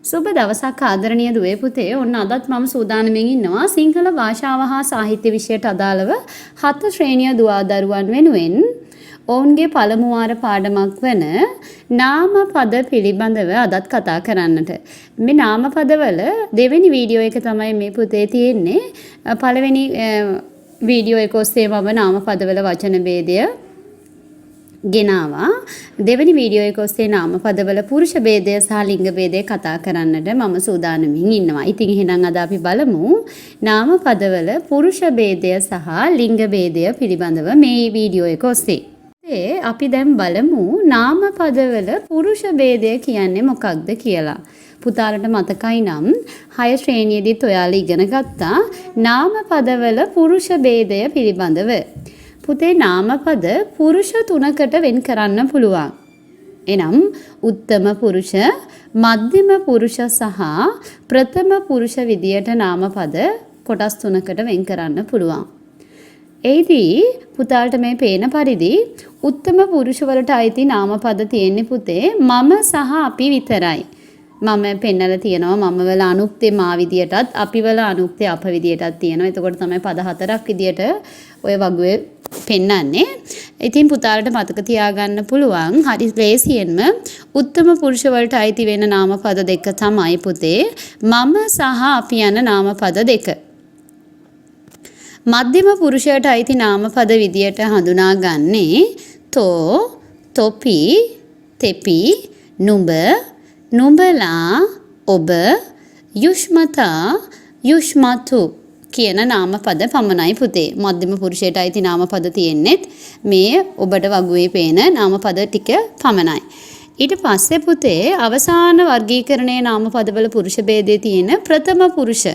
සුබ දවසක් ආදරණීය දුවේ පුතේ. ඔන්න අදත් මම සූදානම්ෙන් ඉන්නවා සිංහල භාෂාව හා සාහිත්‍ය විෂයට අදාළව 7 ශ්‍රේණිය දුවා දරුවන් වෙනුවෙන් ඔවුන්ගේ පළමු වාර පාඩමක් වන නාමපද පිළිබඳව අදත් කතා කරන්නට. මේ නාමපදවල දෙවෙනි වීඩියෝ එක තමයි මේ පුතේ තියෙන්නේ. පළවෙනි වීඩියෝ එක ඔස්සේ මම නාමපදවල වචන භේදය ගෙනාවා. දෙවෙනි වීඩියෝ එක ඔස්සේ නාමපදවල පුරුෂ භේදය සහ ලිංග භේදය කතා කරන්නට මම සූදානම්ින් ඉන්නවා. ඉතින් එහෙනම් අද අපි බලමු නාමපදවල පුරුෂ භේදය සහ ලිංග භේදය පිළිබඳව මේ වීඩියෝ එක ඔස්සේ. අපි දැන් බලමු නාමපදවල පුරුෂ භේදය කියන්නේ මොකක්ද කියලා. පුතාලට මතකයි නම් 6 ශ්‍රේණියේදීත් ඔයාලා ඉගෙන ගත්තා නාමපදවල පුරුෂ භේදය පිළිබඳව. පුතේ නාමපද පුරුෂ 3කට වෙන් කරන්න පුළුවන්. එනම් උත්තම පුරුෂ, මධ්‍යම පුරුෂ සහ ප්‍රථම පුරුෂ විදියට නාමපද කොටස් 3කට වෙන් කරන්න පුළුවන්. එයිදී පුතාලට මේ පේන පරිදි උත්තම පුරුෂ වලට අයිති නාමපද තියෙන්නේ පුතේ මම සහ අපි විතරයි. මම පෙන්නලා තියෙනවා මම වල අනුක්තේ මා විදියටත් අපි වල අනුක්තේ අප විදියටත් තියෙනවා. එතකොට තමයි පද 4ක් විදියට ඔය වගුවේ පෙන්නන්නේ. ඉතින් පුතාලට මතක තියාගන්න පුළුවන් හරි ලේසියෙන්ම උත්තම පුරුෂ වලට අයිති වෙන නාමපද දෙක තමයි පුතේ මම සහ අපි යන නාමපද දෙක. මධ්‍යම පුරුෂයට අයිති නාමපද විදියට හඳුනාගන්නේ තෝ, තොපි, තෙපි, නුඹ, නුඹලා, ඔබ, යුෂ්මතා, යුෂ්මතු කියන නාමපද පමණයි පුතේ. මධ්‍යම පුරුෂයට අයිති නාමපද තියෙන්නේත් මේ ඔබට වගුවේ පේන නාමපද ටික පමණයි. ඊට පස්සේ පුතේ අවසාන වර්ගීකරණයේ නාමපදවල පුරුෂ භේදයේ තියෙන ප්‍රථම පුරුෂ.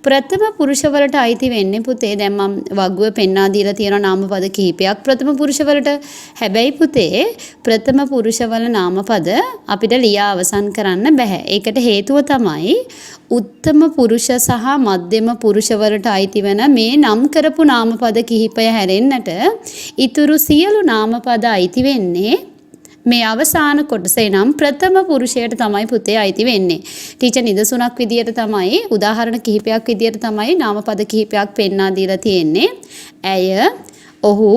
ප්‍රථම පුරුෂ වලට අයිති වෙන්නේ පුතේ දැන් මම වගුව පෙන්වා දීලා තියෙන නාමපද කිහිපයක් ප්‍රථම පුරුෂ වලට. හැබැයි පුතේ ප්‍රථම පුරුෂ වල නාමපද අපිට ලියා අවසන් කරන්න බෑ. ඒකට හේතුව තමයි උත්තම පුරුෂ සහ මධ්‍යම පුරුෂ වලට අයිති වෙන මේ නම් කරපු නාමපද කිහිපය හැරෙන්නට ඊතුරු සියලු නාමපද අයිති වෙන්නේ මේ අවසාන කොටසේ නම් ප්‍රථම පුරුෂයට තමයි පුතේ අයිති වෙන්නේ. ටීචර් නිදසුනක් විදියට තමයි උදාහරණ කිහිපයක් විදියට තමයි නාමපද කිහිපයක් පෙන්වා දීලා තියෙන්නේ. ඇය, ඔහු,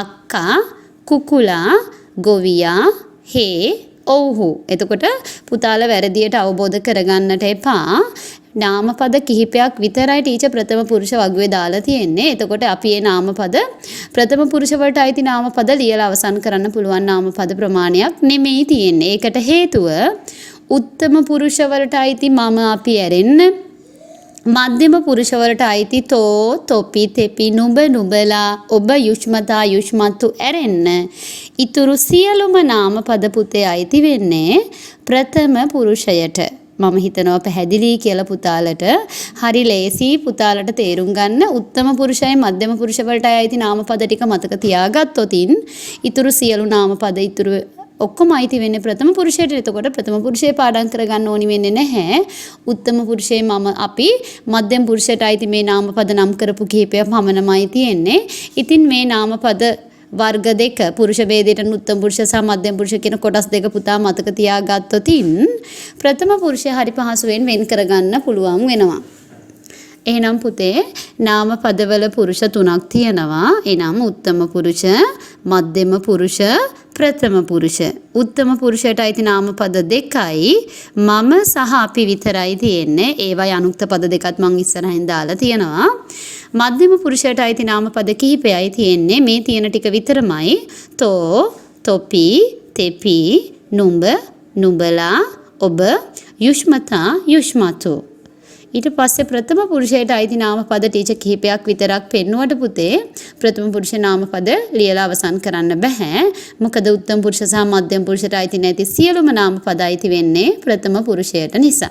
අක්කා, කුකුලා, ගොවියා, හේ, ඔව්හු. එතකොට පුතාලා වැරදියට අවබෝධ කරගන්නට එපා. නාමපද කිහිපයක් විතරයි ටීචර් ප්‍රථම පුරුෂ වගුවේ දාලා තියෙන්නේ. එතකොට අපි මේ නාමපද ප්‍රථම පුරුෂ වලට අයිති නාමපද ලියලා අවසන් කරන්න පුළුවන් නාමපද ප්‍රමාණයක් නෙමෙයි තියෙන්නේ. ඒකට හේතුව උත්තම පුරුෂ වලට අයිති මම අපි ඇරෙන්න මධ්‍යම පුරුෂ වලට අයිති තෝ, තොපි, තෙපි, නුඹ, නුඹලා, ඔබ, යුෂ්මතා, යුෂ්මතු ඇරෙන්න ඊතුරු සියලුම නාමපද පුතේ අයිති වෙන්නේ ප්‍රථම පුරුෂයට. මම හිතනවා පැහැදිලි කියලා පුතාලට. හරි ලේසි පුතාලට තේරුම් ගන්න. උත්තම පුරුෂයයි මධ්‍යම පුරුෂ වලට අයිති නාමපද ටික මතක තියාගත්තොතින් ඊතුරු සියලු නාමපද ඊතුරු ඔක්කොම අයිති වෙන්නේ ප්‍රථම පුරුෂයට. එතකොට ප්‍රථම පුරුෂය පාඩම් කරගන්න ඕනි වෙන්නේ නැහැ. උත්තම පුරුෂය මම අපි මධ්‍යම පුරුෂයට අයිති මේ නාමපද නම් කරපු කිහිපය පමණමයි තියෙන්නේ. ඉතින් මේ නාමපද වර්ග දෙක පුරුෂ භේදයට උත්තම පුරුෂ සහ මධ්‍යම පුරුෂ කියන කොටස් දෙක පුතා මතක තියාගත්තොතින් ප්‍රථම පුරුෂය හරි පහසුවෙන් වෙන් කරගන්න පුළුවන් වෙනවා. එහෙනම් පුතේ නාමපදවල පුරුෂ 3ක් තියෙනවා. එනම් උත්තම පුරුෂ, මධ්‍යම පුරුෂ, ප්‍රථම පුරුෂ. උත්තම පුරුෂයට අයිති නාමපද දෙකයි මම සහ අපි විතරයි තියෙන්නේ. ඒවයි අනුක්ත පද දෙකත් මම ඉස්සරහින් දාලා තියෙනවා. මධ්‍යම පුරුෂයට අයිති නාමපද කිහිපයයි තියෙන්නේ. මේ තියෙන ටික විතරමයි. තෝ, තොපි, තෙපි, නුඹ, නුඹලා, ඔබ, යුෂ්මතා, යුෂ්මතු. ඊට පස්සේ ප්‍රථම පුරුෂයට අයිති නාමපද ටීචර් කිහිපයක් විතරක් පෙන්වුවට පුතේ ප්‍රථම පුරුෂ නාමපද ලියලා අවසන් කරන්න බෑ. මොකද උත්තම පුරුෂ සහ මධ්‍යම පුරුෂයට අයිති නැති සියලුම නාමපද අයිති වෙන්නේ ප්‍රථම පුරුෂයට නිසා.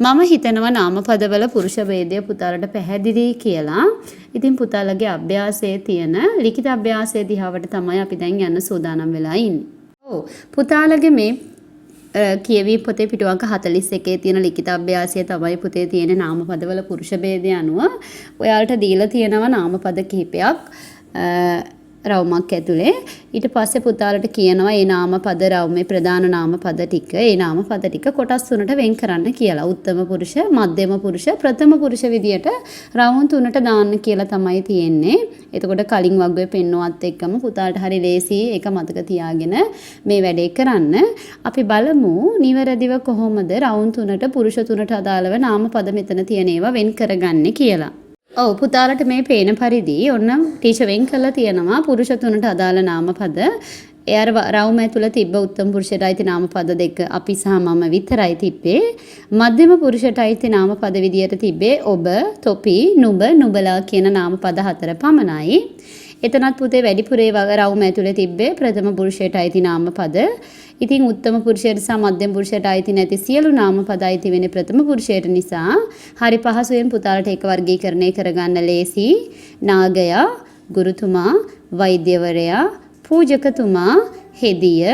මම හිතනවා නාමපදවල පුරුෂ භේදය පුතාලට පැහැදිලි කියලා. ඉතින් පුතාලගේ අභ්‍යාසයේ තියෙන ලිඛිත අභ්‍යාසයේ දිහාවට තමයි අපි දැන් යන්න සූදානම් වෙලා ඉන්නේ. ඔව් පුතාලගේ මේ කියවි පොතේ පිටුවක 41 තියෙන ලිඛිත අභ්‍යාසය තමයි පුතේ තියෙන නාමපදවල පුරුෂ භේදය අනුව ඔයාලට දීලා තියෙනවා නාමපද කිහිපයක්. රවුමක් ඇතුලේ. ඊට පස්සේ පුතාලට කියනවා මේ නාම පද රවුමේ ප්‍රධාන නාම පද ටික, ඒ නාම පද ටික කොටස් තුනට වෙන් කරන්න කියලා. උත්තම පුරුෂ, මධ්‍යම පුරුෂ, ප්‍රථම පුරුෂ විදියට රවුම් තුනට දාන්න කියලා තමයි තියෙන්නේ. එතකොට කලින් වග්ගයේ පෙන්වුවත් එක්කම පුතාලට හරි ලේසි ඒක මතක තියාගෙන මේ වැඩේ කරන්න. අපි බලමු නිවැරදිව කොහොමද රවුම් තුනට පුරුෂ තුනට අදාළව නාම පද මෙතන තියෙන ඒවා වෙන් කරගන්නේ කියලා. ඔව් පුතාලට මේ පේන පරිදි ඔන්න ටීචර් වෙන් කරලා තියෙනවා පුරුෂ තුනට අදාළ නාම පද. ඒ අර රවුම ඇතුළේ තිබ්බ උත්තම පුරුෂයට අයිති නාම පද දෙක අපි සහ මම විතරයි තිබ්බේ. මධ්‍යම පුරුෂයට අයිති නාම පද විදියට තිබ්බේ ඔබ, තොපි, නුඹ, නුඹලා කියන නාම පද 4 පමණයි. එතනත් පුතේ වැඩිපුරේ රවුම ඇතුළේ තිබ්බේ ප්‍රථම පුරුෂයට අයිති නාම පද. ඉතින් උත්තම පුරුෂයට සහ මධ්‍යම පුරුෂයට අයිති නැති සියලු නාම පද අයිති වෙන්නේ ප්‍රථම පුරුෂයට නිසා හරි පහසුවෙන් පුතාලට ඒක වර්ගීකරණය කරගන්න ලේසි. නාගයා, ගුරුතුමා, වෛද්‍යවරයා, පූජකතුමා, හෙදිය,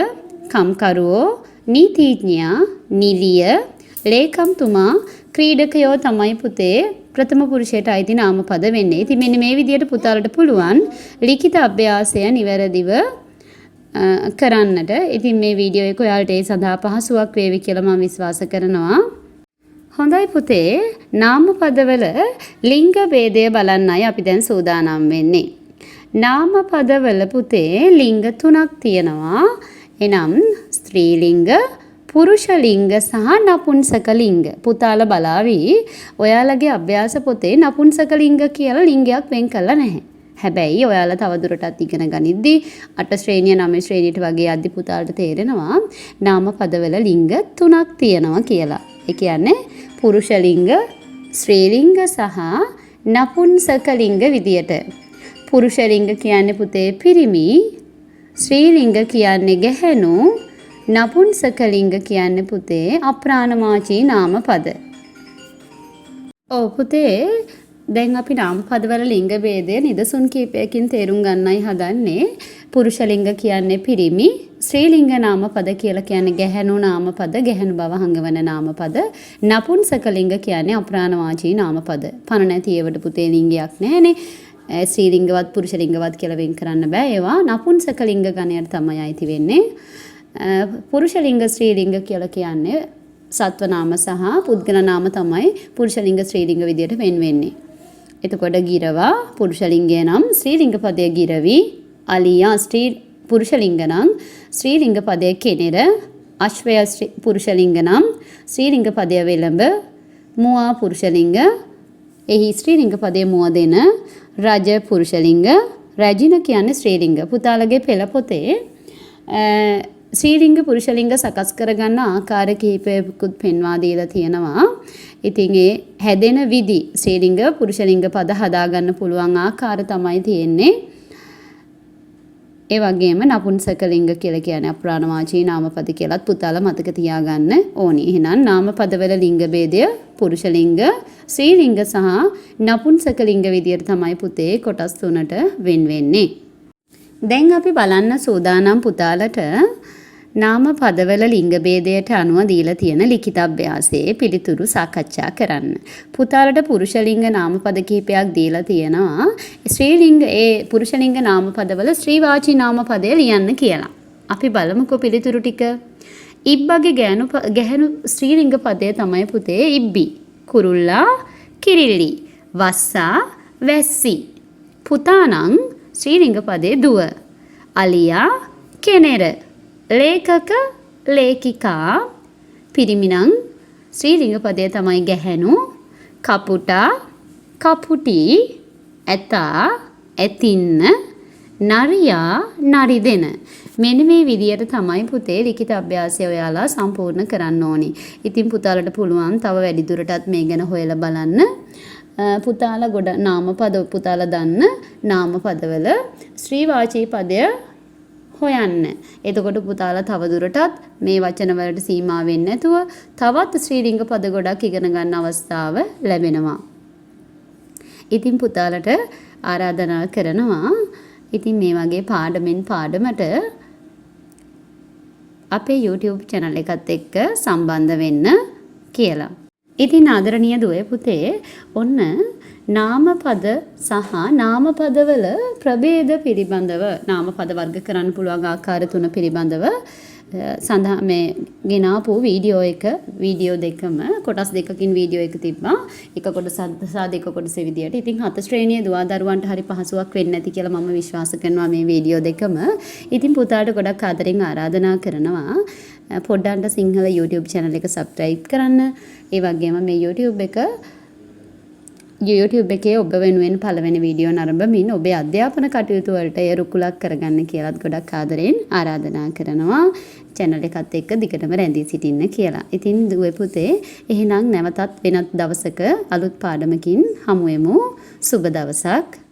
කම්කරුවෝ, නීතිඥයා, නිලිය, ලේකම්තුමා, ක්‍රීඩකයෝ තමයි පුතේ ප්‍රථම පුරුෂයට අයිති නාම පද වෙන්නේ. ඉතින් මෙන්න මේ විදිහට පුතාලට පුළුවන් ලිඛිත අභ්‍යාසය නිවැරදිව කරන්නට. ඉතින් මේ වීඩියෝ එක ඔයාලට ඒ සඳහා පහසුවක් වේවි කියලා මම විශ්වාස කරනවා. හොඳයි පුතේ, නාම පදවල ලිංග ભેදය බලන්නයි අපි දැන් සූදානම් වෙන්නේ. නාම පදවල පුතේ ලිංග 3ක් තියෙනවා. එනම් ස්ත්‍රී ලිංග, පුරුෂ ලිංග සහ නපුංසක ලිංග. පුතාලා බලාවි ඔයාලගේ අභ්‍යාස පොතේ නපුංසක ලිංග කියලා ලිංගයක් වෙන් කරලා නැහැ. හැබැයි ඔයාලා තවදුරටත් ඉගෙන ගනිද්දී 8 ශ්‍රේණිය 9 ශ්‍රේණියට වගේ අධි පුතාලට තේරෙනවා නාම පදවල ලිංග 3ක් තියෙනවා කියලා. ඒ කියන්නේ පුරුෂ ලිංග, ස්ත්‍රී ලිංග සහ නපුංසක ලිංග විදියට. පුරුෂ ලිංග කියන්නේ පුතේ පිරිමි, ස්ත්‍රී ලිංග කියන්නේ ගැහැණු, නපුංසක ලිංග කියන්නේ පුතේ අප්‍රාණවාචී නාම පද. ඔව් පුතේ, දැන් අපි නාම පදවල ලිංග ભેදය නිදසුන් කීපයකින් තේරුම් ගන්නයි හදන්නේ. පුරුෂ ලිංග කියන්නේ පිරිමි, ස්ත්‍රී ලිංග නාම පද කියලා කියන්නේ ගැහැණු නාම පද, ගැහැණු බව හංගවන නාම පද. නපුංසක ලිංග කියන්නේ අප්‍රාණවාචී නාම පද. පණ නැති ඒවට පුතේ ලිංගයක් නැහැනේ. ස්ත්‍රී ලිංගවත් පුරුෂ ලිංගවත් කියලා වෙන් කරන්න බෑ. ඒවා නපුංසක ලිංග ගණයට තමයි අයිති වෙන්නේ. පුරුෂ ලිංග ස්ත්‍රී ලිංග කියලා කියන්නේ සත්ව නාම සහ පුද්ගල නාම තමයි පුරුෂ ලිංග ස්ත්‍රී ලිංග විදියට වෙන් වෙන්නේ. එතකොට ගිරවා පුරුෂ ලිංගය නම් ස්ත්‍රී ලිංග පදය ගිරවි, අලියා පුරුෂ ලිංග නම් ස්ත්‍රී ලිංග පදය කෙනෙර, අශ්වය පුරුෂ ලිංග නම් ස්ත්‍රී ලිංග පදය වෙළඹ, මුවා පුරුෂ ලිංග, එහි ස්ත්‍රී ලිංග පදය මුව දෙන, රජ පුරුෂ ලිංග, රැජින කියන්නේ ස්ත්‍රී ලිංග. පුතාලගේ පෙළ පොතේ ස්ත්‍රී ලිංග පුරුෂ ලිංග සකස් කරගන්න ආකාර කිහිපයකුත් පෙන්වා දීලා තියෙනවා. ඉතින් ඒ හැදෙන විදි ස්ත්‍රී ලිංග පුරුෂ ලිංග පද හදාගන්න පුළුවන් ආකාර තමයි තියෙන්නේ. ඒ වගේම නපුංසක ලිංග කියලා කියන්නේ අප්‍රාණවාචී නාම පද කියලාත් පුතාලා මතක තියාගන්න ඕනි. එහෙනම් නාම පදවල ලිංග ભેදය පුරුෂ ලිංග, ස්ත්‍රී ලිංග සහ නපුංසක ලිංග විදියට තමයි පුතේ කොටස් තුනට වෙන් වෙන්නේ. දැන් අපි බලන්න සූදානම් පුතාලට නාම පදවල ලිංග ભેදයට අනුව දීලා තියෙන ලිඛිත අභ්‍යාසයේ පිළිතුරු සාකච්ඡා කරන්න. පුතාලට පුරුෂ ලිංග නාම පද කිහිපයක් දීලා තියෙනවා. ස්ත්‍රී ලිංග පුරුෂ ලිංග නාම පදවල ස්ත්‍රී වාචී නාම පදය ලියන්න කියලා. අපි බලමුකෝ පිළිතුරු ටික. ඉබ්බගේ ගැහැණු ස්ත්‍රී ලිංග පදය තමයි පුතේ ඉබ්බි. කුරුල්ලා කිරිල්ලි. වස්සා වැස්සි. පුතාණන් ස්ත්‍රී ලිංග පදේ දුව. අලියා කෙනෙර. ලේඛක ලේඛිකා. පිරිමිණන් ස්ත්‍රී ලිංග පදය තමයි ගැහැණු. කපුටා කපුටි. ඇතා ඇතින්න. නරියා නරිදෙන. මෙන්න මේ විදියට තමයි පුතේ ලිඛිත අභ්‍යාසය ඔයාලා සම්පූර්ණ කරන්න ඕනේ. ඉතින් පුතාලට පුළුවන් තව වැඩි දුරටත් මේ ගැන හොයලා බලන්න. පුතාලා ගොඩ නාම පද පුතාලා දන්න නාම පදවල ස්ත්‍රී වාචී පදය හොයන්න. එතකොට පුතාලා තව දුරටත් මේ වචන වලට සීමා වෙන්නේ නැතුව තවත් ස්ත්‍රී ලිංග පද ගොඩක් ඉගෙන ගන්න අවස්ථාව ලැබෙනවා. ඉතින් පුතාලට ආරාධනා කරනවා ඉතින් මේ වගේ පාඩමෙන් පාඩමට අපේ YouTube channel එකත් එක්ක සම්බන්ධ වෙන්න කියලා. ඉතින් ආදරණීය දුවේ පුතේ ඔන්න නාමපද සහ නාමපදවල ප්‍රභේද පිළිබඳව නාමපද වර්ග කරන්න පුළුවන් ආකාර 3 පිළිබඳව සඳහන් මේ ගෙනාපු වීඩියෝ දෙකම කොටස් දෙකකින් වීඩියෝ එක තිබ්බා. එක කොටස සහ දෙක කොටස විදියට. ඉතින් 7 ශ්‍රේණියේ දුවා දරුවන්ට හරි පහසුවක් වෙන්නේ නැති කියලා මම විශ්වාස කරනවා මේ වීඩියෝ දෙකම. ඉතින් පුතාට ගොඩක් ආදරෙන් ආරාධනා කරනවා පොඩ්ඩන්ට සිංහල YouTube channel එක subscribe කරන්න. ඒ වගේම මේ YouTube එකේ ඔබ වෙනුවෙන් පළවෙනි වීඩියෝ නරඹමින් ඔබේ අධ්‍යාපන කටයුතු වලට ඒ රුකුලක් කරගන්න කියලාත් ගොඩක් ආදරෙන් ආරාධනා කරනවා. channel එකත් එක්ක දිගටම රැඳී සිටින්න කියලා. ඉතින් දුවේ පුතේ එහෙනම් නැවතත් වෙනත් දවසක අලුත් පාඩමකින් හමු වෙමු. සුබ දවසක්.